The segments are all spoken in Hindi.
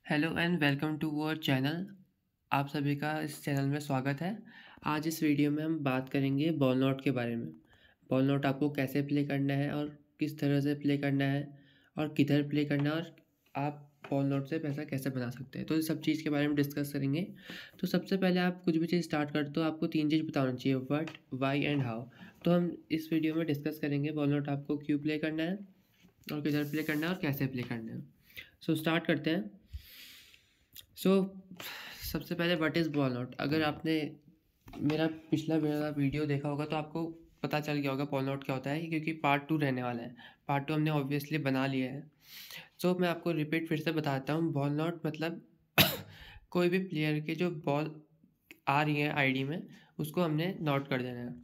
Hello and welcome to our channel. आप सभी का इस चैनल में स्वागत है। आज इस वीडियो में हम बात करेंगे बॉल नॉट के बारे में। बॉल नॉट आपको कैसे प्ले करना है और किस तरह से प्ले करना है और किधर प्ले करना है और आप बॉल नॉट से पैसा कैसे बना सकते हैं, तो इस सब चीज़ के बारे में डिस्कस करेंगे। तो सबसे पहले आप कुछ भी चीज़ स्टार्ट करते हो आपको 3 चीज़ बताना चाहिए, व्हाट, वाई एंड हाउ। तो हम इस वीडियो में डिस्कस करेंगे बॉल नॉट आपको क्यों प्ले करना है और किधर प्ले करना है और कैसे प्ले करना है। सो स्टार्ट करते हैं। सो सबसे पहले व्हाट इज़ बॉल नॉट। अगर आपने मेरा वीडियो देखा होगा तो आपको पता चल गया होगा बॉल नॉट क्या होता है, क्योंकि पार्ट 2 रहने वाला है। पार्ट 2 हमने ऑब्वियसली बना लिया है। सो मैं आपको रिपीट फिर से बताता हूँ। बॉल नॉट मतलब कोई भी प्लेयर के जो बॉल आ रही है आईडी में उसको हमने नॉट कर देना है।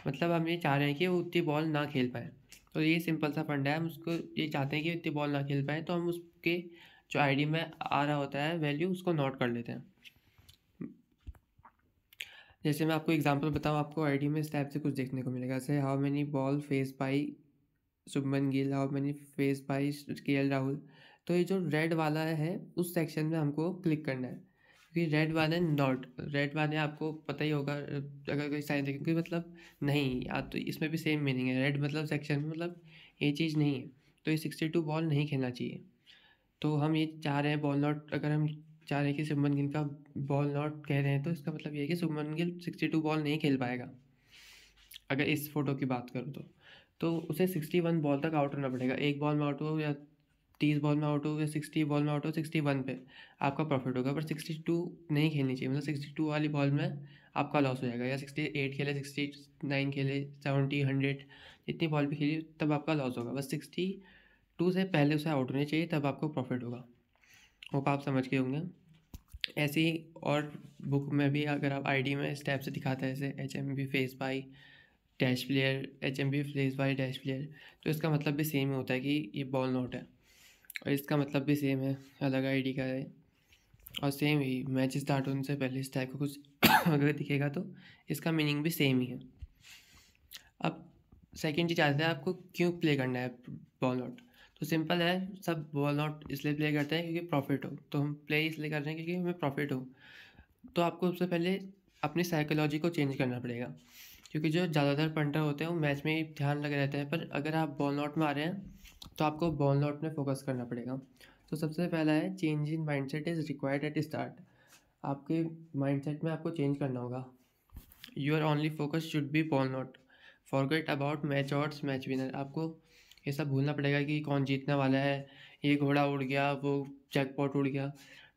मतलब हम ये चाह रहे हैं कि वो उतनी बॉल ना खेल पाए। तो ये सिंपल सा फंडा है। हम उसको ये चाहते हैं कि उतनी बॉल ना खेल पाए, तो हम उसके जो आईडी में आ रहा होता है वैल्यू उसको नोट कर लेते हैं। जैसे मैं आपको एग्जांपल बताऊं, आपको आईडी में इस टाइप से कुछ देखने को मिलेगा, जैसे how many ball face by Shubman Gill, how many face by KL Rahul. तो ये जो रेड वाला है उस सेक्शन में हमको क्लिक करना है, क्योंकि रेड वाले आपको पता ही होगा। अगर कोई साइन देखेंगे मतलब नहीं या तो इसमें भी सेम मीनिंग है। रेड मतलब सेक्शन में मतलब ये चीज़ नहीं है। तो ये 62 बॉल नहीं खेलना चाहिए। तो हम ये चाह रहे हैं बॉल नॉट, अगर हम चाह रहे हैं कि शुभमन गिल का बॉल नॉट कह रहे हैं तो इसका मतलब ये है कि शुभमन गिल 62 बॉल नहीं खेल पाएगा। अगर इस फोटो की बात करूँ तो उसे 61 बॉल तक आउट होना पड़ेगा। एक बॉल में आउट हो या 30 बॉल में आउट हो या 60 बॉल में आउट हो, 61 पे आपका प्रॉफिट होगा। पर 62 नहीं खेलनी चाहिए, मतलब 62 वाली बॉल में आपका लॉस हो जाएगा। या 68 खेले, 69 खेले, 70, 100 जितनी बॉल भी खेली तब आपका लॉस होगा। बस 62 से पहले उसे आउट होनी चाहिए, तब आपको प्रॉफिट होगा। होप आप समझ गए होंगे। ऐसे ही और बुक में भी अगर आप आईडी में इस टाइप से दिखाता है, जैसे HMB face by dash player, HMB face by dash player, तो इसका मतलब भी सेम ही होता है कि ये बॉल नॉट है। और इसका मतलब भी सेम है, अलग आईडी का है। और सेम ही मैच स्टार्ट होने से पहले इस टाइप का कुछ अगर दिखेगा तो इसका मीनिंग भी सेम ही है। अब सेकेंड चीज़ आते हैं आपको क्यों प्ले करना है बॉल नॉट। तो सिंपल है, सब बॉल नॉट इसलिए प्ले करते हैं क्योंकि प्रॉफिट हो। तो हम प्ले इसलिए कर रहे हैं क्योंकि हमें प्रॉफिट हो। तो आपको सबसे पहले अपनी साइकोलॉजी को चेंज करना पड़ेगा, क्योंकि जो ज़्यादातर पंटर होते हैं वो मैच में ही ध्यान लगे रहते हैं। पर अगर आप बॉल नॉट में आ रहे हैं तो आपको बॉल नॉट में फोकस करना पड़ेगा। तो सबसे पहला है change in mindset is required at start. आपके माइंडसेट में आपको चेंज करना होगा। Your only focus should be ball not, forget about match odds, match winner. आपको ये सब भूलना पड़ेगा कि कौन जीतने वाला है, ये घोड़ा उड़ गया, वो जैकपॉट उड़ गया,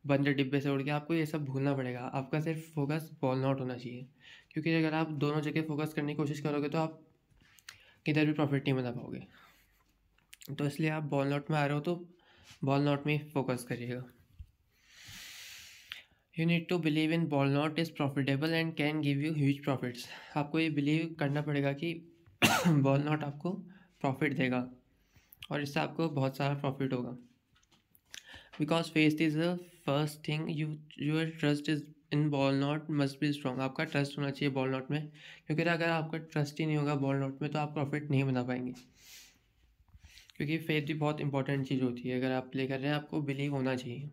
बंदर डिब्बे से उड़ गया। आपको ये सब भूलना पड़ेगा। आपका सिर्फ फोकस बॉल नॉट होना चाहिए, क्योंकि अगर आप दोनों जगह फोकस करने की कोशिश करोगे तो आप किधर भी प्रॉफिट नहीं बना पाओगे। तो इसलिए आप बॉल नॉट में आ रहे हो तो बॉल नॉट में ही फोकस करिएगा। You need to believe in ball not is profitable and can give you huge profits. आपको ये बिलीव करना पड़ेगा कि बॉल नॉट आपको प्रॉफिट देगा और इससे आपको बहुत सारा प्रॉफिट होगा। Because faith is the first thing, your trust is in ball not must be strong. आपका ट्रस्ट होना चाहिए बॉल नॉट में, क्योंकि अगर आपका ट्रस्ट ही नहीं होगा बॉल नॉट में तो आप प्रॉफिट नहीं बना पाएंगे। क्योंकि फेथ भी बहुत इंपॉर्टेंट चीज़ होती है। अगर आप प्ले कर रहे हैं आपको बिलीव होना चाहिए।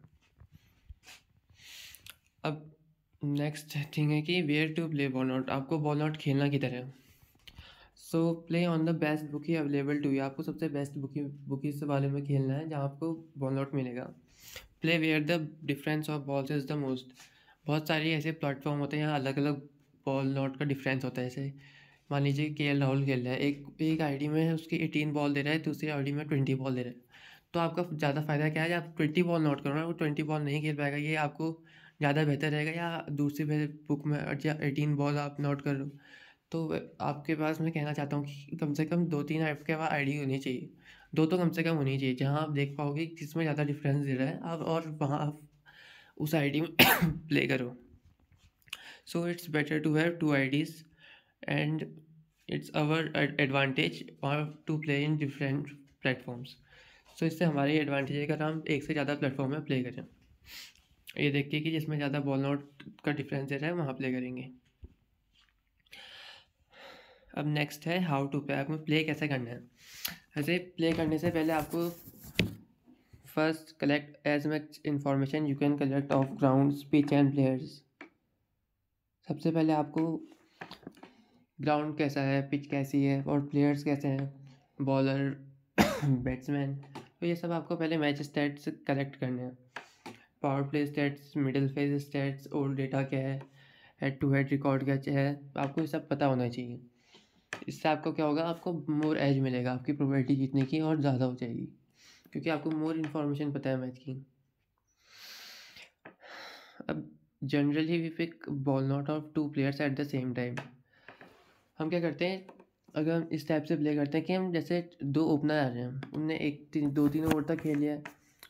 अब नेक्स्ट थिंग है कि where to play ball not. आपको बॉल नॉट खेलना किधर है। So play on the best bookie available to you. आपको सबसे बेस्ट बुकी से वाले में खेलना है जहाँ आपको बॉल नॉट मिलेगा। Play where the difference of balls is the most. बहुत सारे ऐसे प्लेटफॉर्म होते हैं यहाँ अलग अलग बॉल नॉट का डिफरेंस होता है। जैसे मान लीजिए KL राहुल खेल रहा है, एक आईडी में उसकी 18 बॉल दे रहा है, दूसरी आईडी में 20 बॉल दे रहा है। तो आपका ज़्यादा फ़ायदा क्या है, आप 20 बॉल नॉट करो ना, वो 20 बॉल नहीं खेल पाएगा। ये आपको ज़्यादा बेहतर रहेगा। या दूसरी बुक में या 18 बॉल आप नोट कर लो। तो आपके पास मैं कहना चाहता हूँ कि कम से कम 2-3 आपके पास आईडी होनी चाहिए। 2 तो कम से कम होनी चाहिए, जहाँ आप देख पाओगे किसमें ज़्यादा डिफरेंस दे रहा है आप, और वहाँ आप उस आईडी में प्ले करो। So it's better to have 2 IDs and it's our advantage और to play in different platforms. So इससे हमारी एडवांटेज है अगर हम एक से ज़्यादा प्लेटफॉर्म में प्ले करें। ये देखिए कि जिसमें ज़्यादा बॉल नॉट का डिफरेंस दे रहा है वहाँ प्ले करेंगे। अब नेक्स्ट है हाउ टू प्ले। आपको प्ले कैसे करना है। ऐसे प्ले करने से पहले आपको first collect as much information you can collect of grounds pitch and players. सबसे पहले आपको ग्राउंड कैसा है, पिच कैसी है और प्लेयर्स कैसे हैं, बॉलर बैट्समैन, तो ये सब आपको पहले मैच स्टैट्स कलेक्ट करने हैं। Power play stats, middle phase stats, old data क्या है, हेड टू हेड रिकॉर्ड क्या है, आपको ये सब पता होना चाहिए। इससे आपको क्या होगा, आपको मोर एज मिलेगा, आपकी प्रोबेबिलिटी जीतने की और ज़्यादा हो जाएगी, क्योंकि आपको मोर इन्फॉर्मेशन पता है मैच की। अब generally we pick ball not of two players at the same time. हम क्या करते हैं, अगर हम इस टाइप से प्ले करते हैं कि हम जैसे दो ओपनर आ रहे हैं, उनने 2-3 ओवर तक खेल लिया है,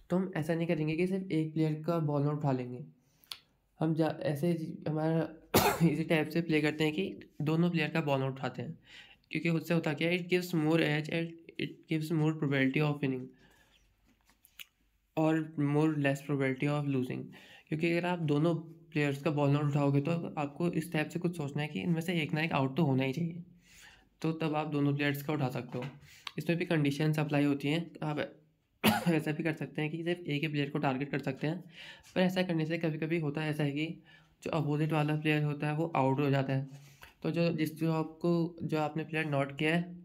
तो हम ऐसा नहीं करेंगे कि सिर्फ एक प्लेयर का बॉल नॉट उठा लेंगे। हम ऐसे हमारा इसी टाइप से प्ले करते हैं कि दोनों प्लेयर का बॉल नॉट उठाते हैं, क्योंकि उससे होता क्या है, it gives more edge and it gives more probability of winning और more less probability of losing. क्योंकि अगर आप दोनों प्लेयर्स का बॉल नॉट उठाओगे तो आपको इस टाइप से कुछ सोचना है कि इनमें से एक ना एक आउट तो होना ही चाहिए, तो तब आप दोनों प्लेयर्स का उठा सकते हो। इसमें भी कंडीशंस अप्लाई होती हैं। आप ऐसा भी कर सकते हैं कि सिर्फ एक ही प्लेयर को टारगेट कर सकते हैं, पर ऐसा करने से कभी कभी होता है ऐसा है कि जो अपोजिट वाला प्लेयर होता है वो आउट हो जाता है, तो जो आपने प्लेयर नॉट किया है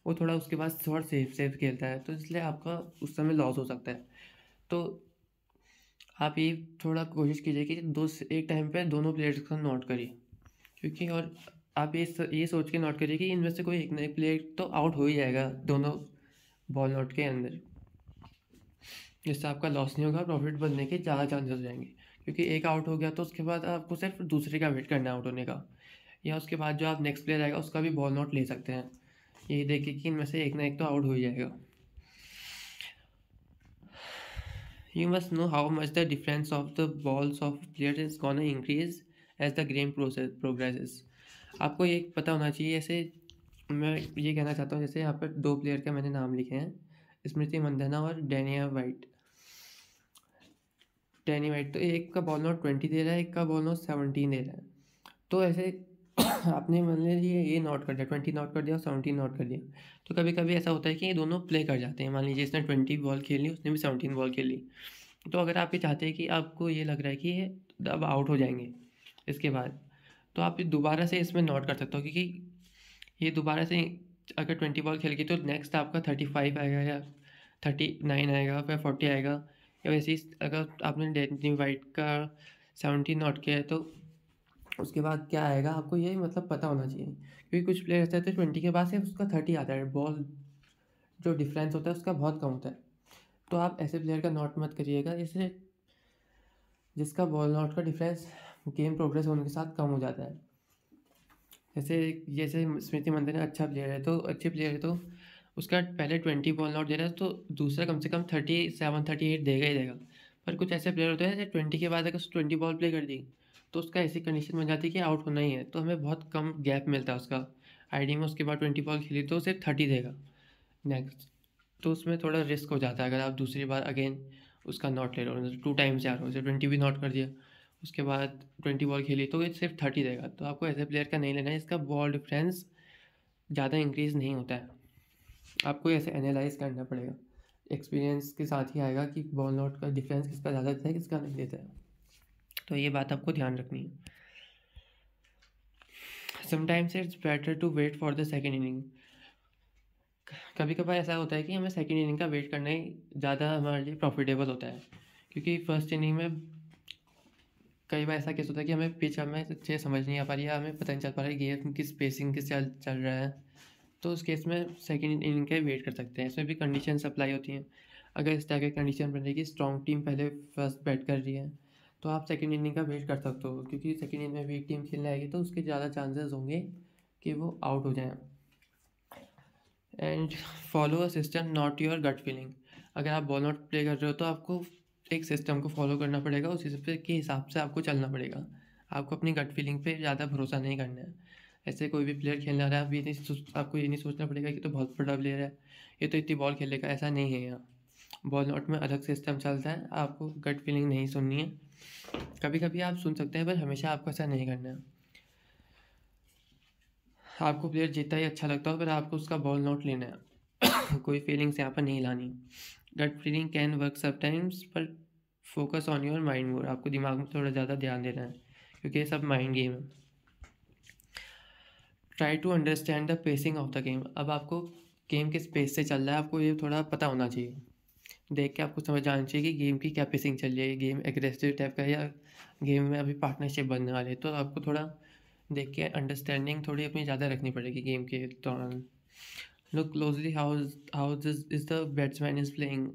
वो थोड़ा उसके बाद थोड़ा सेफ खेलता है, तो इसलिए आपका उस समय लॉस हो सकता है। तो आप ये थोड़ा कोशिश कीजिए कि एक टाइम पे दोनों प्लेयर्स को नोट करिए, क्योंकि और आप ये सोच के नोट करिए कि इनमें से कोई एक ना एक प्लेयर तो आउट हो ही जाएगा दोनों बॉल नोट के अंदर, जिससे आपका लॉस नहीं होगा, प्रॉफिट बनने के ज़्यादा चांसेस हो जाएंगे। क्योंकि एक आउट हो गया तो उसके बाद आपको सिर्फ दूसरे का वेट करना है आउट होने का, या उसके बाद जो आप नेक्स्ट प्लेयर आएगा उसका भी बॉल नोट ले सकते हैं, ये देखिए कि इनमें से एक ना एक तो आउट हो ही जाएगा। You must know how much the difference of the balls of players is gonna increase as the game progresses। आपको ये पता होना चाहिए। ऐसे मैं ये कहना चाहता हूँ, जैसे यहाँ पर दो प्लेयर का मैंने नाम लिखे हैं, स्मृति मंदाना और डैनिया वाइट। डैनी वाइट तो एक का बॉल नॉट 20 दे रहा है, एक का बॉल नॉट 17 दे रहा है, तो ऐसे आपने मान लीजिए ये नोट कर दिया, 20 नोट कर दिया और 17 नोट कर दिया, तो कभी कभी ऐसा होता है कि ये दोनों प्ले कर जाते हैं। मान लीजिए इसने 20 बॉल खेल ली, उसने भी 17 बॉल खेल ली, तो अगर आप ये चाहते हैं कि आपको ये लग रहा है कि ये अब आउट हो जाएंगे इसके बाद, तो आप दोबारा से इसमें नोट कर सकते हो, क्योंकि ये दोबारा से अगर 20 बॉल खेल गई तो नेक्स्ट आपका 35 आएगा या 39 आएगा, फिर 40 आएगा, या वैसे ही अगर आपने डैनी वाइट का 17 नोट किया है तो उसके बाद क्या आएगा आपको ये मतलब पता होना चाहिए। क्योंकि कुछ प्लेयर ऐसे होते हैं 20 के बाद से उसका 30 आता है, बॉल जो डिफरेंस होता है उसका बहुत कम होता है, तो आप ऐसे प्लेयर का नोट मत करिएगा जिसका बॉल नॉट का डिफरेंस गेम प्रोग्रेस होने के साथ कम हो जाता है। जैसे जैसे स्मृति मंदाना अच्छा प्लेयर है, तो अच्छे प्लेयर है, तो उसका पहले 20 बॉल नॉट दे रहा है, तो दूसरा कम से कम 37-38 देगा ही देगा। पर कुछ ऐसे प्लेयर होते हैं जैसे 20 के बाद अगर 20 बॉल प्ले कर दी तो उसका ऐसी कंडीशन बन जाती है कि आउट होना ही है, तो हमें बहुत कम गैप मिलता है उसका आईडी में। उसके बाद 20 बॉल खेली तो सिर्फ 30 देगा नेक्स्ट, तो उसमें थोड़ा रिस्क हो जाता है अगर आप दूसरी बार अगेन उसका नॉट ले रहे हो, 2 टाइम्स जा रहे हो, जैसे 20 भी नॉट कर दिया, उसके बाद 20 बॉल खेली तो ये सिर्फ 30 देगा, तो आपको ऐसे प्लेयर का नहीं लेना है, इसका बॉल डिफरेंस ज़्यादा इंक्रीज़ नहीं होता है। आपको ऐसे एनालाइज करना पड़ेगा, एक्सपीरियंस के साथ ही आएगा कि बॉल नॉट का डिफरेंस किसका ज़्यादा देता है किसका नहीं देता है, तो ये बात आपको ध्यान रखनी है। Sometimes it's better to wait for the second inning. कभी कभार ऐसा होता है कि हमें सेकेंड इनिंग का वेट करना ही ज़्यादा हमारे लिए प्रॉफिटेबल होता है, क्योंकि फर्स्ट इनिंग में कई बार ऐसा केस होता है कि हमें पिच हमें अच्छे समझ नहीं आ पा रही है, हमें पता नहीं चल पा रहा है गेम की स्पेसिंग किस चल रहा है, तो उस केस में सेकेंड इनिंग का वेट कर सकते हैं। इसमें भी कंडीशन अप्लाई होती हैं। अगर इस टाइप की कंडीशन बन रही है कि स्ट्रॉन्ग टीम पहले फर्स्ट बैट कर रही है, तो आप सेकेंड इनिंग का वेट कर सकते हो, क्योंकि सेकेंड इनिंग में वीक टीम खेलने आएगी तो उसके ज़्यादा चांसेस होंगे कि वो आउट हो जाएँ। And follow a system not your gut feeling. अगर आप बॉल नॉट प्ले कर रहे हो तो आपको एक सिस्टम को फॉलो करना पड़ेगा, उस के हिसाब से आपको चलना पड़ेगा। आपको अपनी गट फीलिंग पे ज़्यादा भरोसा नहीं करना है। ऐसे कोई भी प्लेयर खेलने आ रहा है, आपको ये नहीं सोचना पड़ेगा कि तो बहुत बड़ा प्लेयर है, ये तो इतनी बॉल खेलेगा, ऐसा नहीं है। यहाँ बॉल नॉट में अलग सिस्टम चलता है, आपको गट फीलिंग नहीं सुननी है। कभी कभी आप सुन सकते हैं, पर हमेशा आपको ऐसा नहीं करना है। आपको प्लेयर जीतता ही अच्छा लगता हो, पर आपको उसका बॉल नॉट लेना है कोई फीलिंग्स यहाँ पर नहीं लानी। Gut feeling can work sometimes, पर focus on your mind more. आपको दिमाग में थोड़ा ज़्यादा ध्यान देना है क्योंकि ये सब माइंड गेम है। Try to understand the pacing of the game. अब आपको गेम किस पेस से चल रहा है आपको ये थोड़ा पता होना चाहिए। देख के आपको समझ आना चाहिए कि गेम की क्या पेसिंग चल रही है, गेम एग्रेसिव टाइप का है या गेम में अभी पार्टनरशिप बनने वाले। तो आपको थोड़ा देख के अंडरस्टैंडिंग थोड़ी अपनी ज़्यादा रखनी पड़ेगी गेम के दौरान। Look closely how this is the batsman is playing,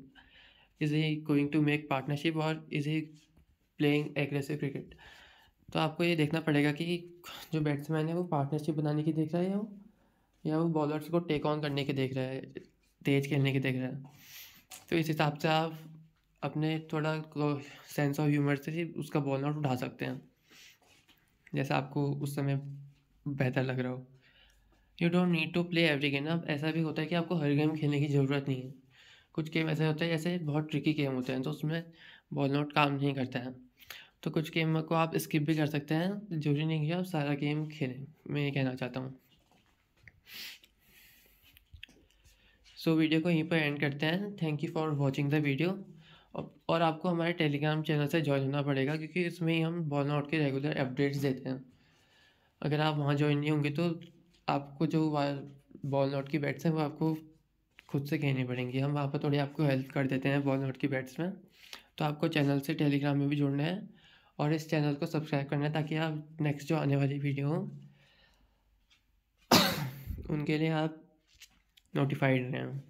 is he going to make partnership और is he playing aggressive cricket. तो आपको ये देखना पड़ेगा कि जो बैट्समैन है वो पार्टनरशिप बनाने की देख रहा है या वो बॉलर्स को टेक ऑन करने के देख रहा है, तेज खेलने के देख रहा है। तो इस हिसाब से आप अपने थोड़ा सेंस ऑफ ह्यूमर से ही उसका बॉल आउट उठा सकते हैं, जैसा आपको उस समय बेहतर लग रहा हो। You don't need to play every game. अब ऐसा भी होता है कि आपको हर गेम खेलने की ज़रूरत नहीं है। कुछ गेम ऐसे होते हैं जैसे बहुत ट्रिकी गेम होते हैं तो उसमें बॉल आउट काम नहीं करता है, तो कुछ गेम को आप स्किप भी कर सकते हैं। जरूरी नहीं है आप सारा गेम खेलें, मैं ये कहना चाहता हूँ। सो वीडियो को यहीं पर एंड करते हैं। Thank you for watching the video. और आपको हमारे टेलीग्राम चैनल से ज्वाइन होना पड़ेगा क्योंकि इसमें ही हम बॉल आउट के रेगुलर अपडेट्स देते हैं। अगर आप वहाँ ज्वाइन नहीं होंगे तो आपको जो बॉल आउट की बैट्स हैं वो आपको खुद से कहनी पड़ेंगी। हम वहाँ पर थोड़ी आपको हेल्प कर देते हैं बॉल आउट की बैट्स में। तो आपको चैनल से टेलीग्राम में भी जुड़ना है और इस चैनल को सब्सक्राइब करना है ताकि आप नेक्स्ट जो आने वाली वीडियो हो उनके लिए आप नोटिफाइड रहें।